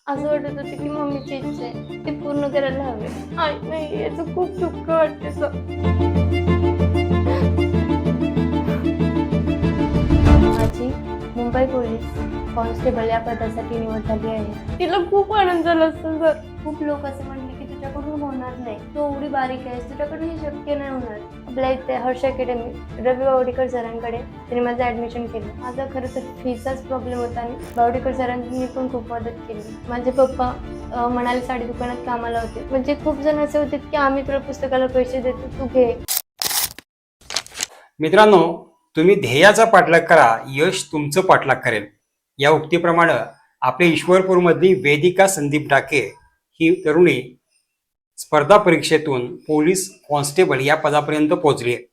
असं वाटत होतं की मम्मीची इच्छा आहे ती पूर्ण करायला हवी. आई नाही याचं खूप दुःख वाटते सर. माझी मुंबई पोलीस कॉन्स्टेबल या पदासाठी निवड झाली आहे. तिला खूप आनंद झाला असतो सर. खूप लोक असं म्हणले की तुझ्याकडून होणार नाही, तू एवढी बारीक आहेस, तुझ्याकडून हे शक्य नाही होणार. आपल्या इथे हर्ष अकॅडमी रवी बावडीकर सरांकडे त्यांनी माझं ऍडमिशन केलं. माझा खरं तर फीचाच प्रॉब्लेम होता आणि बावडीकर सरांनी पण खूप मदत केली. माझे पप्पा मनाली साडी दुकानात कामाला होते. म्हणजे खूप जण असे होते की आम्ही तुला पुस्तकाला पैसे देतो, तू घे. मित्रांनो, तुम्ही ध्येयाचा पाठलाग करा, यश तुमचं पाठलाग करेल. या उक्तीप्रमाणे आपल्या ईश्वरपूरमधली वेदिका संदीप डाके ही तरुणी स्पर्धा परीक्षेतून पोलीस कॉन्स्टेबल या पदापर्यंत पोहोचली आहे.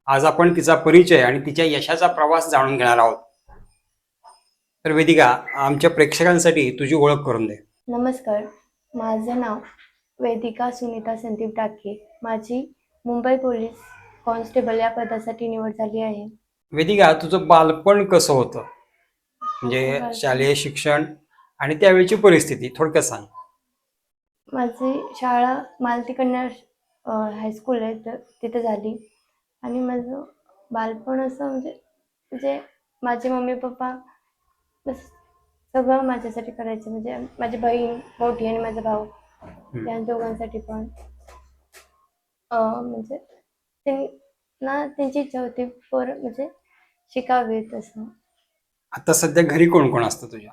आज आपण तिचा परिचय आणि तिच्या यशाचा प्रवास जाणून घेणार आहोत. तर वेदिका, आमच्या प्रेक्षकांसाठी तुझी ओळख करून दे. नमस्कार, माझं नाव वेदिका सुनीता संदीप डाके. माझी मुंबई पोलीस कॉन्स्टेबल या पदासाठी निवड झाली आहे. वेदिका, तुझं बालपण कसं होतं? म्हणजे बालपण शालेय शिक्षण आणि त्यावेळची परिस्थिती थोडक्यात सांग. माझी शाळा मालती कन्या हायस्कूल आहे तर तिथे झाली. आणि माझं बालपण असं म्हणजे म्हणजे माझे मम्मी पप्पा बस सगळं माझ्यासाठी करायचे. म्हणजे माझी बहीण मोठी आणि माझा भाऊ, त्या दोघांसाठी पण म्हणजे त्यांना त्यांची इच्छा होती म्हणजे शिकावे तसं. आता सध्या घरी कोण कोण असतं तुझ्या?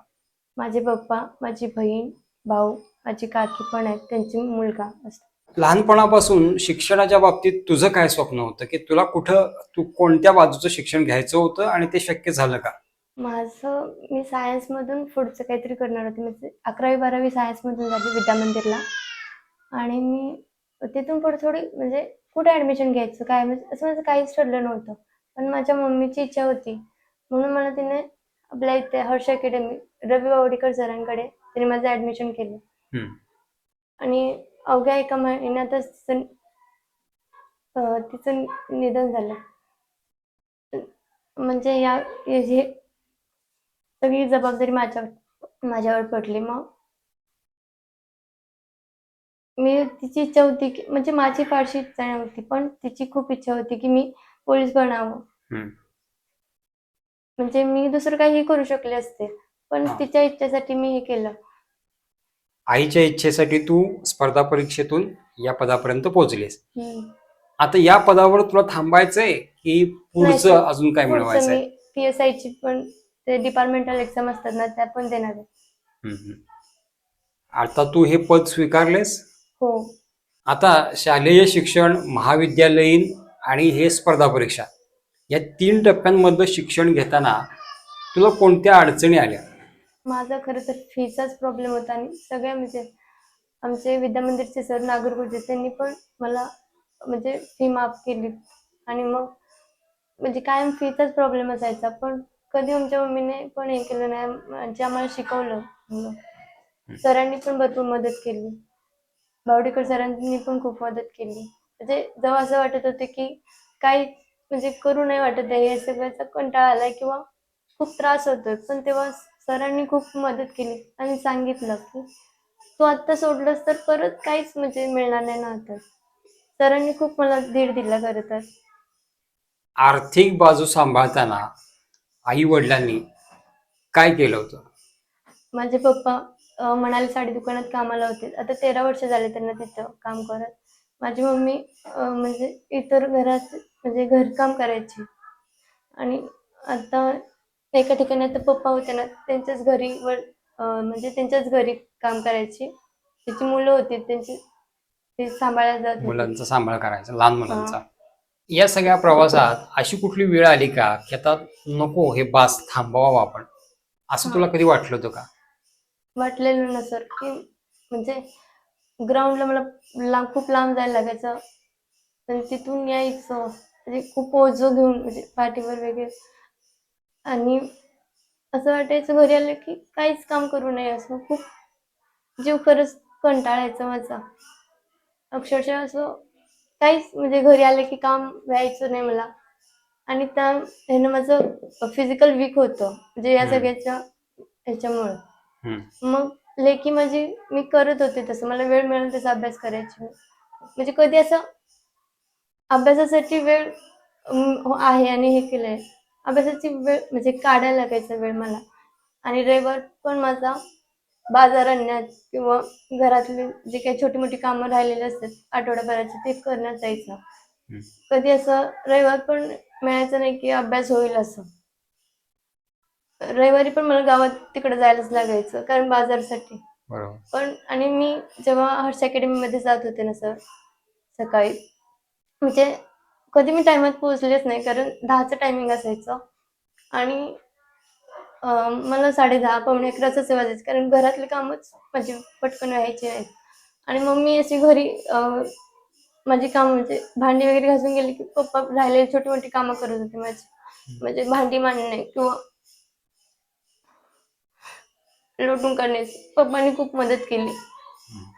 माझे पप्पा, माझी बहीण, भाऊ, माझी काकी पण आहेत, त्यांची मुलगा असतो. लहानपणापासून शिक्षणाच्या बाबतीत तुझं काय स्वप्न होतं, की तू कोणत्या बाजूचं शिक्षण घ्यायचं होतं आणि ते शक्य झालं का? मी सायन्समधून पुढचं काहीतरी करणार होते. म्हणजे 11वी-12वी सायन्समधून झाली विद्या मंदिरला. आणि मी तिथून पुढे थोडी म्हणजे कुठे ॲडमिशन घ्यायचं काय म्हणजे असं माझं काहीच ठरलं नव्हतं. पण माझ्या मम्मीची इच्छा होती म्हणून मला तिने आपल्या इथे हर्ष अकॅडमी रवी बावडीकर सरांकडे त्यांनी माझं ॲडमिशन केलं. आणि अवघ्या एका महिन्यातच तिचं निधन झालं. म्हणजे हे सगळी जबाबदारी माझ्यावर पडली. मग तिची इच्छा होती की म्हणजे माझी फारशी इच्छा नव्हती, पण तिची खूप इच्छा होती की मी पोलीस बनावं. म्हणजे मी दुसरं काहीही करू शकले असते, पण तिच्या इच्छेसाठी मी हे केलं. आईच्या इच्छेसाठी तू स्पर्धा परीक्षेतून या पदापर्यंत पोहोचलीस. आता या पदावर तुला थांबायचंय की नाही पुढचं सर, अजून काय पुढचं मिळवायचंय? मी PSIची पण ते डिपार्टमेंटल एक्झाम असतात ना, त्या पण देणार आहे. आता तू हे पद स्वीकारलेस. हो. आता शालेय शिक्षण, महाविद्यालयीन आणि हे स्पर्धा परीक्षा या 3 टप्प्यांमधलं शिक्षण घेताना तुला कोणत्या अडचणी आल्या? माझा खरं तर फीचाच प्रॉब्लेम होता आणि सगळ्या म्हणजे आमचे विद्या मंदिरचे सर नागरगोजे त्यांनी पण मला म्हणजे फी माफ केली. आणि मग म्हणजे कायम फीचाच प्रॉब्लेम असायचा, पण कधी आमच्या मम्मीने पण हे केलं नाही. म्हणजे आम्हाला शिकवलं. सरांनी पण भरपूर मदत केली. बावडेकर सरांनी पण खूप मदत केली. म्हणजे जेव्हा असं वाटत होतं की काही म्हणजे करू नाही वाटत आहे, या सगळ्याचा कंटाळा आलाय किंवा खूप त्रास होतोय, पण तेव्हा सरांनी खूप मदत केली आणि सांगितलं की तू आत्ता सोडलंस तर परत काहीच म्हणजे मिळणार नाही ना आता. सरांनी खूप मला धीर दिला खरं तर. आर्थिक बाजू सांभाळताना आई वडिलांनी काय केलं होतं? माझे पप्पा मनाली साडी दुकानात कामाला होते. आता 13 वर्ष झाले त्यांना तिथं काम करत. माझी मम्मी म्हणजे इतर घरात म्हणजे घरकाम करायची. आणि आता एका ठिकाणी आता पप्पा होते ना, त्यांच्याच घरी म्हणजे त्यांच्याच घरी काम करायची. त्याची मुलं होती त्यांची, ते सांभाळायला जात होते. मुलांचा सांभाळ करायचा, लहान मुलांचा. या सगळ्या प्रवासात अशी कुठली वेळ आली का की आता नको, हे बास, थांबवावं आपण, असं तुला कधी वाटलं होतं का? वाटलेलं ना सर, की म्हणजे ग्राउंडला मला खूप लांब जायला लागायचं. पण तिथून यायचं म्हणजे खूप ओझं घेऊन म्हणजे पाठीवर वगैरे. आणि असं वाटायचं घरी आलं की काहीच काम करू नये, असं खूप जीव खरंच कंटाळायचा माझा. अक्षरशः असं काहीच म्हणजे घरी आले की काम व्हायचं नाही मला. आणि ह्यानं माझं फिजिकल वीक होतं म्हणजे या सगळ्याच्या ह्याच्यामुळं. मग लेखी माझी मी करत होते तसं. मला वेळ मिळेल तसा अभ्यास करायची मी. म्हणजे कधी असं अभ्यासासाठी वेळ आहे आणि हे केलंय. अभ्यासाची वेळ म्हणजे काढायला लागायचा वेळ मला. आणि रविवार पण माझा बाजार आणण्यात किंवा घरातली जी काही छोटी-मोठी कामं राहिलेली असतात आठवड्याभराची ते करण्यात जायचं. हं. कधी असं रविवार पण मिळायचं नाही की अभ्यास होईल असं. रविवारी पण मला गावात तिकडे जायलाच लागायचं कारण बाजारसाठी. बरोबर. पण आणि मी जेव्हा हर्ष अकॅडमीमध्ये जात होते ना सर, सकाळी म्हणजे कधी मी टायमात पोहोचलेच नाही कारण 10चं टायमिंग असायचं आणि मला 10:30 पावणे 11 वाजायचे कारण घरातली कामच माझी पटकन व्हायची नाहीत. आणि मग मी अशी घरी माझी कामं म्हणजे भांडी वगैरे घासून गेली की पप्पा राहिलेली छोटी-मोठी कामं करत होते माझी. म्हणजे भांडी मांडणे किंवा लोटून काढण्याची पप्पांनी खूप मदत केली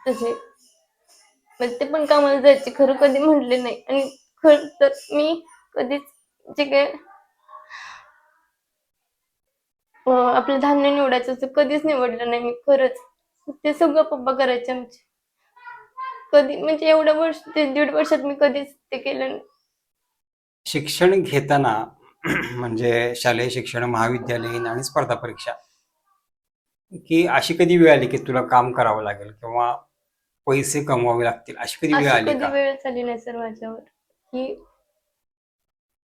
तशी. म्हणजे ते पण कामाला जायचे खरं कधी म्हटले नाही आणि खरं तर मी कधीच जे काही आपलं धान्य निवडायचं असं कधीच निवडलं नाही मी खरंच. ते सगळं पप्पा करायचे आमचे. कधी म्हणजे एवढ्या वर्ष ते 1.5 वर्षात मी कधीच ते केलं नाही. शिक्षण घेताना म्हणजे शालेय शिक्षण, महाविद्यालयीन आणि स्पर्धा परीक्षा, की अशी कधी वेळ आली की तुला काम करावं लागेल किंवा पैसे कमवावे लागतील, अशी कधी वेळ अशी आली कधी का? वेळच आली नाही सर माझ्यावर, की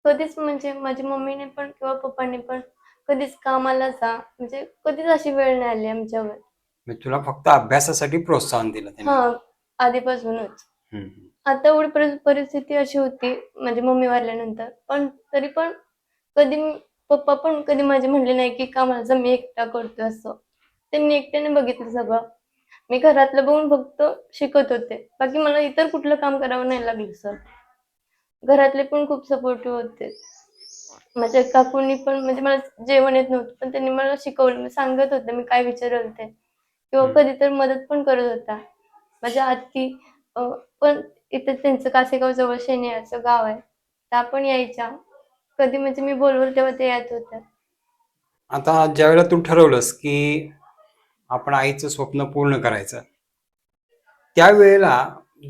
कधीच म्हणजे माझ्या मम्मीने पण किंवा पप्पांनी पण कधीच कामाला जा, म्हणजे कधीच अशी वेळ नाही आली आमच्यावर. म्हणजे तुला फक्त अभ्यासासाठी प्रोत्साहन दिलं त्यांनी. हां, आधीपासूनच. हं. आता एवढी परिस्थिती अशी होती माझी मम्मी वारल्यानंतर, पण तरी पण कधी पप्पा पण कधी माझे म्हणले नाही, की कामाला जा मी एकटा करतोय असं. त्यांनी एकट्याने बघितलं सगळं. मी घरातलं बघून फक्त शिकत होते. बाकी मला इतर कुठलं काम करावं नाही लागलं सर. घरातले पण खूप सपोर्टिव्ह होते. माझ्या काकूंनी पण म्हणजे मला जेवण येत नव्हतं, पण त्यांनी मला शिकवलं. मी सांगत होते मी काय विचारेल ते किंवा हं. कधी तर मदत पण करत होत्या. माझ्या आत्ती पण इथे त्यांचं कासेगाव जवळ शेनियाचं गाव आहे. त्या पण यायच्या. कधी म्हणजे मी बोलवलं तेव्हा ते येत होत्या. आता ज्यावेळेला तू ठरवलंस की आपण आईचं स्वप्न पूर्ण करायचं, त्यावेळेला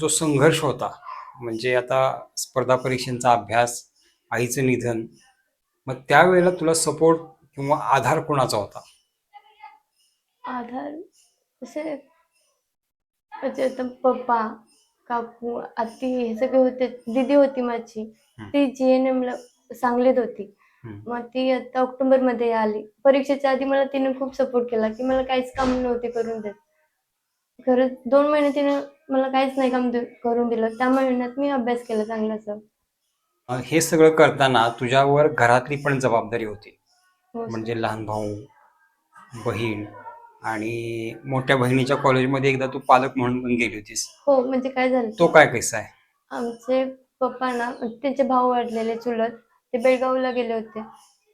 जो संघर्ष होता, म्हणजे आता स्पर्धा परीक्षांचा अभ्यास, आईचं निधन, मग त्यावेळेला तुला सपोर्ट किंवा आधार कोणाचा होता? आधार असे म्हणजे आता पप्पा, काकू, आत्ती हे सगळे होते. दीदी होती माझी. हं. ती जीएनएमला सांगलीत होती. हं. मग ती आता ऑक्टोबरमध्ये आली. परीक्षेच्या आधी मला तिने खूप सपोर्ट केला, की मला काहीच काम नव्हते करून देत. खरंच 2 महिने तिनं मला काहीच नाही काम करून दिलं. त्या महिन्यात मी अभ्यास केला चांगलाच. हे सगळं करताना तुझ्यावर घरातली पण जबाबदारी होती. हो सर. म्हणजे लहान भाऊ, बहीण आणि मोठ्या बहिणीच्या कॉलेजमध्ये एकदा तू पालक म्हणून पण गेली होतीस. हो, म्हणजे काय तो झालं काय किस्सा आहे? आमचे पप्पा ना त्यांचे भाऊ वाढलेले चुलत, ते बेळगावला गेले होते.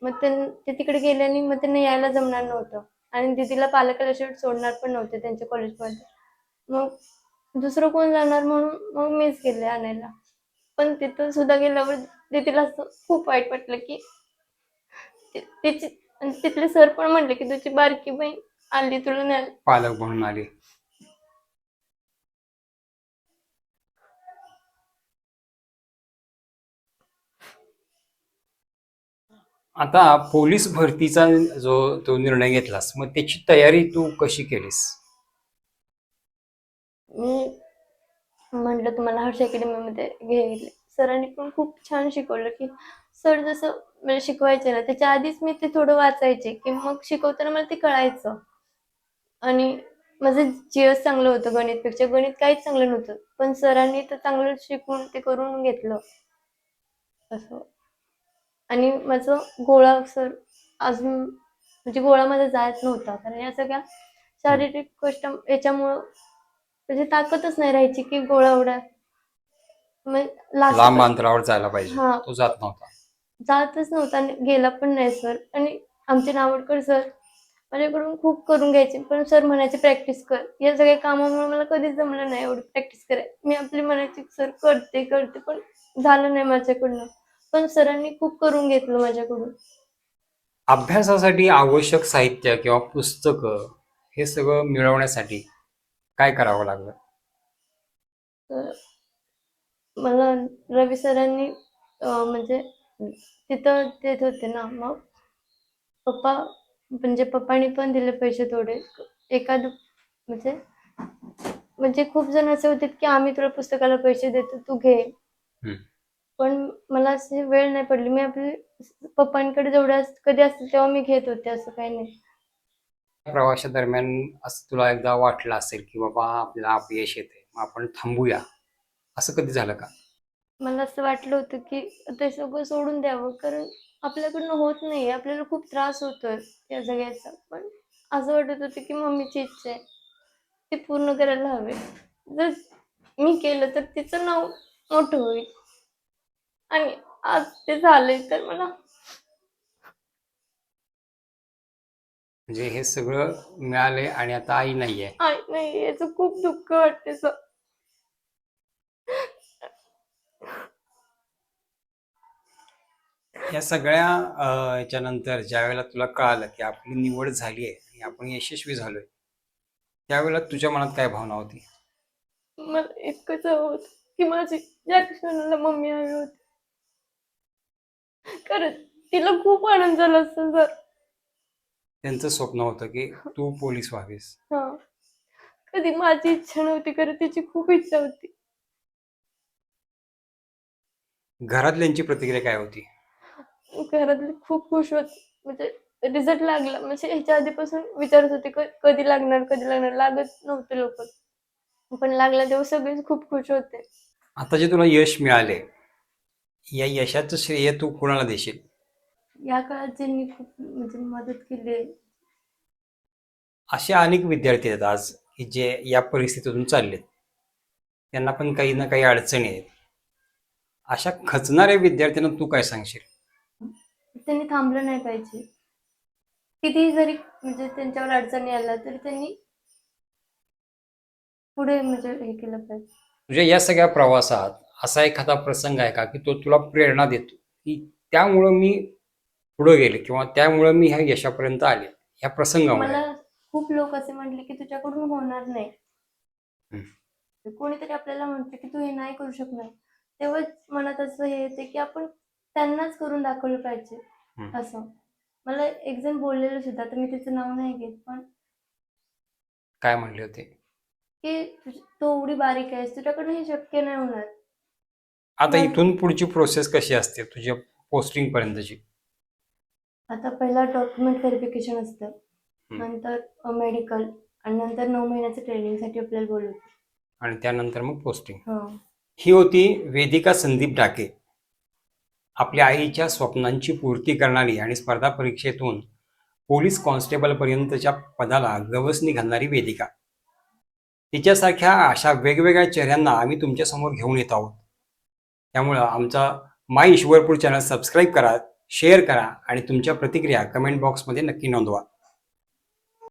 मग ते तिकडे गेले आणि मग त्यांना यायला जमणार नव्हतं आणि दीदीला पालकाला शेवट सोडणार पण नव्हते त्यांच्या कॉलेजमध्ये. मग दुसरं कोण जाणार म्हणून मग मीच गेले आणायला. पण तिथं सुद्धा गेल्यावर दीदीला असं खूप वाईट वाटलं, की तिची आणि तिथले सर पण म्हटले, की तुझी बारकी बहीण आली तुला न्यायला. पालक म्हणून आली. आता पोलीस भरतीचा जो तो निर्णय घेतलास, मग त्याची तयारी तू कशी केलीस? मी म्हटलं तुम्हाला हर्ष अकॅडमीमध्ये गेले. सरांनी पण खूप छान शिकवलं, की सर जसं म्हणजे शिकवायचे ना, त्याच्या आधीच मी ते थोडं वाचायचे, की मग शिकवताना मला ते कळायचं. आणि माझं जीएस चांगलं होतं गणितपेक्षा. गणित काहीच चांगलं नव्हतं. पण सरांनी तर चांगलं शिकवून ते करून घेतलं. असं. आणि माझं गोळा सर अजून म्हणजे गोळा माझा जात नव्हता. कारण या सगळ्या हं. शारीरिक गोष्ट याच्यामुळं म्हणजे ताकदच नाही राहायची, की गोळा एवढा मग लास्ट लांब अंतरावर जायला पाहिजे, हां, तो जात नव्हता. जातच नव्हता आणि गेला पण नाही सर. आणि आमचे नावडकर सर माझ्याकडून खूप करून घ्यायचे. पण सर म्हणायचे, "प्रॅक्टिस कर." या सगळ्या कामामुळे मला कधीच जमलं नाही एवढी प्रॅक्टिस करायला. मी आपली म्हणायची, "सर करते, करते." पण झालं नाही माझ्याकडनं. पण सरांनी खूप करून घेतलं माझ्याकडून. अभ्यासासाठी आवश्यक साहित्य किंवा पुस्तकं हे सगळं मिळवण्यासाठी काय करावं लागलं? तर मला रवी सरांनी म्हणजे तिथं देत होते ना, मग पप्पा म्हणजे पप्पांनी पण दिले पैसे थोडे. एखाद म्हणजे म्हणजे खूप जण असे होते की आम्ही तुला पुस्तकाला पैसे देतो, तू घे. हम्म. पण मला अशी वेळ नाही पडली. मी आपले पप्पांकडे जेवढं कधी असतील तेव्हा मी घेत होते, असं काही नाही. प्रवासादरम्यान असं तुला एकदा वाटलं असेल की बाबा आपल्याला अपयश येते, मग आपण थांबूया, असं कधी झालं का? मला असं वाटलं होतं की ते सगळं सोडून द्यावं, कारण आपल्याकडनं होत नाही. आपल्याला खूप त्रास होतोय या जगाचा. पण असं वाटत होतं की मम्मीची इच्छा आहे, ती पूर्ण करायला हवी. जर मी केलं तर तिचं नाव मोठं होईल. आणि आज ते झालंय तर मला म्हणजे हे सगळं मिळालंय आणि आता आई नाहीये. नाही, याचं खूप दुःख वाटते सर. या सगळ्या याच्यानंतर ज्या वेळेला तुला कळालं की आपली निवड झाली आहे आणि आपण यशस्वी झालोय, त्यावेळेला तुझ्या मनात काय भावना होती? मला इतकंच हवं होतं की माझी ज्या क्षणाला मम्मी हवी होती, कारण तिला खूप आनंद झाला असता सर. त्यांचं स्वप्न होतं की तू पोलीस व्हावीस. हा, कधी माझी इच्छा नव्हती, खरं तिची खूप इच्छा होती. घरातल्यांची प्रतिक्रिया काय होती? घरातले खूप खुश होते. म्हणजे रिझल्ट लागला म्हणजे ह्याच्या आधीपासून विचारत होते कधी लागणार, कधी लागणार. लागत नव्हते लोक, पण लागला तेव्हा सगळेच खूप खुश होते. आता जे तुला यश मिळाले, या यशाचं श्रेय तू कोणाला देशील? या काळात ज्यांनी खूप म्हणजे मदत केली आहे. असे अनेक विद्यार्थी आहेत आज की जे या परिस्थितीतून चाललेत, त्यांना पण काही ना काही अडचणी आहेत. अशा खचणाऱ्या विद्यार्थ्यांना तू काय सांगशील? त्यांनी थांबलं नाही पाहिजे. कितीही जरी म्हणजे त्यांच्यावर अडचणी आल्या तरी त्यांनी पुढे म्हणजे हे केलं पाहिजे. तुझ्या या सगळ्या प्रवासात असा एखादा प्रसंग आहे का की तो तुला प्रेरणा देतो की त्यामुळं मी पुढे गेले किंवा त्यामुळं मी ह्या यशापर्यंत आले, या प्रसंगामुळे? मला खूप लोक असे म्हटले की तुझ्याकडून होणार नाही. हम्म. कोणीतरी आपल्याला म्हणते की तू हे नाही करू शकणार, तेव्हाच मनात असं हे येते की आपण त्यांनाच करून दाखवलं पाहिजे. हम्म. असं मला एक जण बोललेलं सुद्धा, तर मी त्याचं नाव नाही घेत, पण काय म्हणले होते? की तू एवढी बारीक आहेस, तुझ्याकडनं हे शक्य नाही होणार. आता इथून पुढची प्रोसेस कशी असते तुझ्या पोस्टिंग पर्यंतची? आता पहिला डॉक्युमेंट व्हेरिफिकेशन असतं, हम्म. नंतर मेडिकल, आणि नंतर 9 महिन्याचं ट्रेनिंगसाठी आपल्याला बोलवतं. आणि त्यानंतर मग पोस्टिंग. हो. ही होती वेदिका संदीप डाके, आपल्या आईच्या स्वप्नांची पूर्ती करणारी आणि स्पर्धा परीक्षेतून पोलीस कॉन्स्टेबलपर्यंतच्या पदाला गवसणी घालणारी वेदिका. तिच्यासारख्या अशा वेगवेगळ्या चेहऱ्यांना आम्ही तुमच्यासमोर घेऊन येत आहोत. त्यामुळं आमचा माय ईश्वरपूर चॅनल सबस्क्राईब करा, शेअर करा आणि तुमच्या प्रतिक्रिया कमेंट बॉक्समध्ये नक्की नोंदवा.